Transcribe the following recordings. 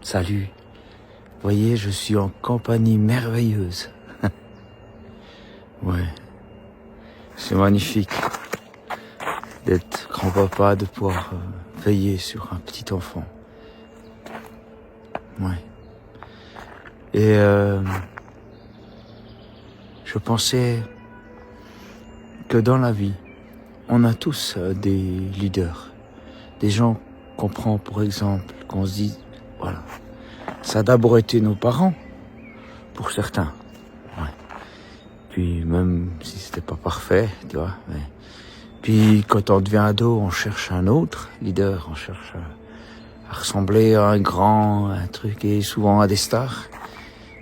Salut. Voyez, je suis en compagnie merveilleuse. Ouais. C'est magnifique d'être grand-papa, de pouvoir veiller sur un petit enfant. Ouais. Et je pensais que dans la vie, on a tous des leaders, des gens qu'on prend pour exemple, qu'on se dit, voilà, ça a d'abord été nos parents, pour certains. Ouais. Puis même si c'était pas parfait, tu vois. Mais... Puis quand on devient ado, on cherche un autre leader, on cherche à ressembler à un grand, un truc, et souvent à des stars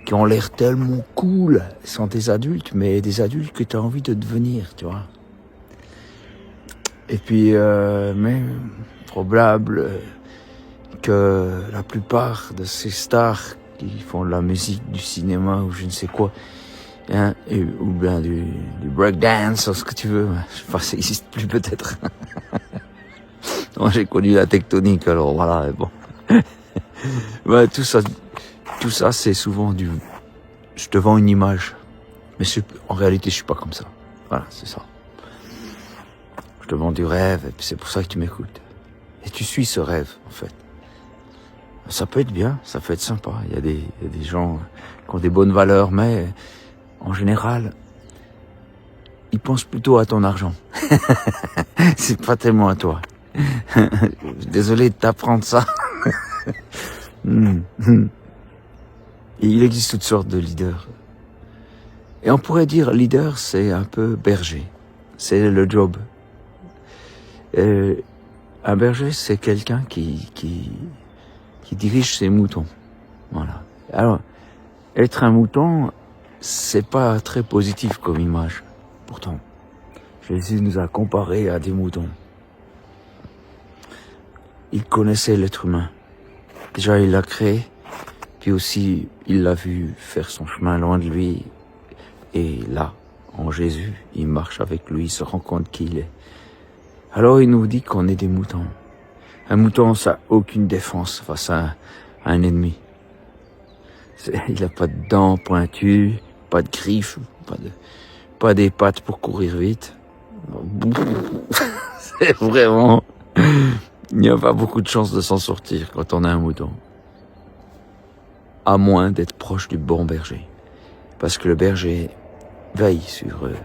qui ont l'air tellement cool, sont des adultes, mais des adultes que tu as envie de devenir, tu vois. Et puis, mais probable que la plupart de ces stars qui font de la musique, du cinéma ou je ne sais quoi, hein, ou bien du breakdance, ou ce que tu veux, je sais pas, ça existe plus peut-être. Moi j'ai connu la tectonique, alors voilà, bon. Ouais, tout ça c'est souvent du... Je te vends une image, mais en réalité je suis pas comme ça. Voilà, c'est ça. Je te vends du rêve, et puis c'est pour ça que tu m'écoutes. Et tu suis ce rêve, en fait. Ça peut être bien, ça peut être sympa. Il y a des gens qui ont des bonnes valeurs, mais en général, ils pensent plutôt à ton argent. C'est pas tellement à toi. Désolé de t'apprendre ça. Et il existe toutes sortes de leaders. Et on pourrait dire leader, c'est un peu berger. C'est le job. Un berger, c'est quelqu'un qui dirige ses moutons. Voilà. Alors, être un mouton, c'est pas très positif comme image. Pourtant, Jésus nous a comparés à des moutons. Il connaissait l'être humain. Déjà, il l'a créé, puis aussi, il l'a vu faire son chemin loin de lui. Et là, en Jésus, il marche avec lui, il se rend compte qui il est. Alors, il nous dit qu'on est des moutons. Un mouton, ça n'a aucune défense face à un ennemi. Il n'a pas de dents pointues, pas de griffes, pas des pattes pour courir vite. C'est vraiment... Il n'y a pas beaucoup de chances de s'en sortir quand on a un mouton. À moins d'être proche du bon berger. Parce que le berger veille sur eux.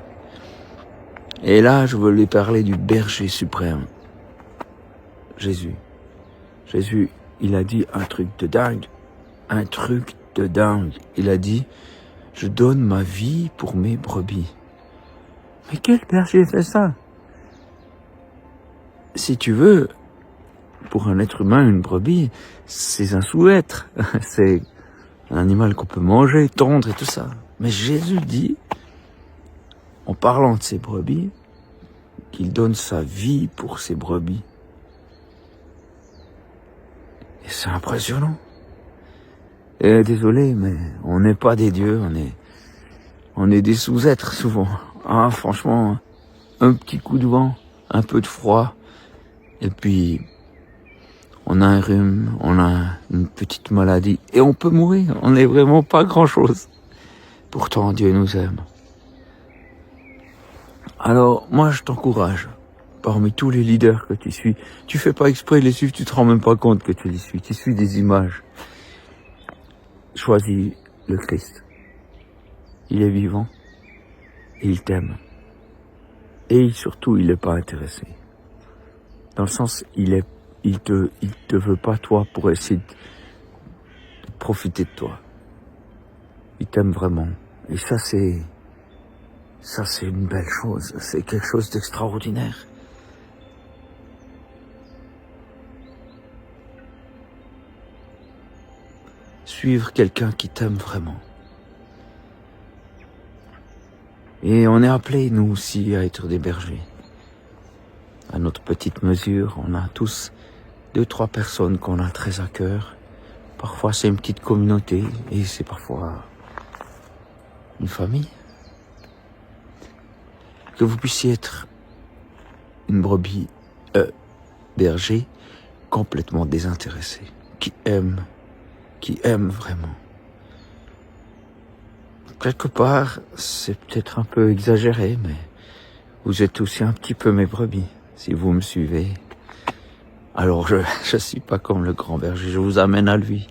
Et là, je veux lui parler du berger suprême. Jésus. Jésus, il a dit un truc de dingue. Un truc de dingue. Il a dit, je donne ma vie pour mes brebis. Mais quel berger fait ça? Si tu veux, pour un être humain, une brebis, c'est un sous-être. C'est un animal qu'on peut manger, tondre et tout ça. Mais Jésus dit, en parlant de ses brebis, qu'il donne sa vie pour ses brebis. Et c'est impressionnant. Et désolé, mais on n'est pas des dieux, on est des sous-êtres souvent. Ah, franchement, un petit coup de vent, un peu de froid, et puis on a un rhume, on a une petite maladie, et on peut mourir. On n'est vraiment pas grand-chose. Pourtant, Dieu nous aime. Alors, moi, je t'encourage, parmi tous les leaders que tu suis, tu fais pas exprès de les suivre, tu te rends même pas compte que tu les suis. Tu suis des images. Choisis le Christ. Il est vivant, et il t'aime. Et surtout, il n'est pas intéressé. Dans le sens, il te veut pas toi pour essayer de profiter de toi. Il t'aime vraiment. Et ça c'est une belle chose. C'est quelque chose d'extraordinaire. Suivre quelqu'un qui t'aime vraiment. Et on est appelés, nous aussi, à être des bergers. À notre petite mesure, on a tous 2-3 personnes qu'on a très à cœur. Parfois, c'est une petite communauté et c'est parfois une famille. Que vous puissiez être une brebis berger complètement désintéressé, qui aime qui aime vraiment. Quelque part, c'est peut-être un peu exagéré, mais vous êtes aussi un petit peu mes brebis, si vous me suivez. Alors je suis pas comme le grand berger, je vous amène à lui.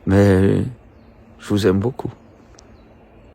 Mais je vous aime beaucoup.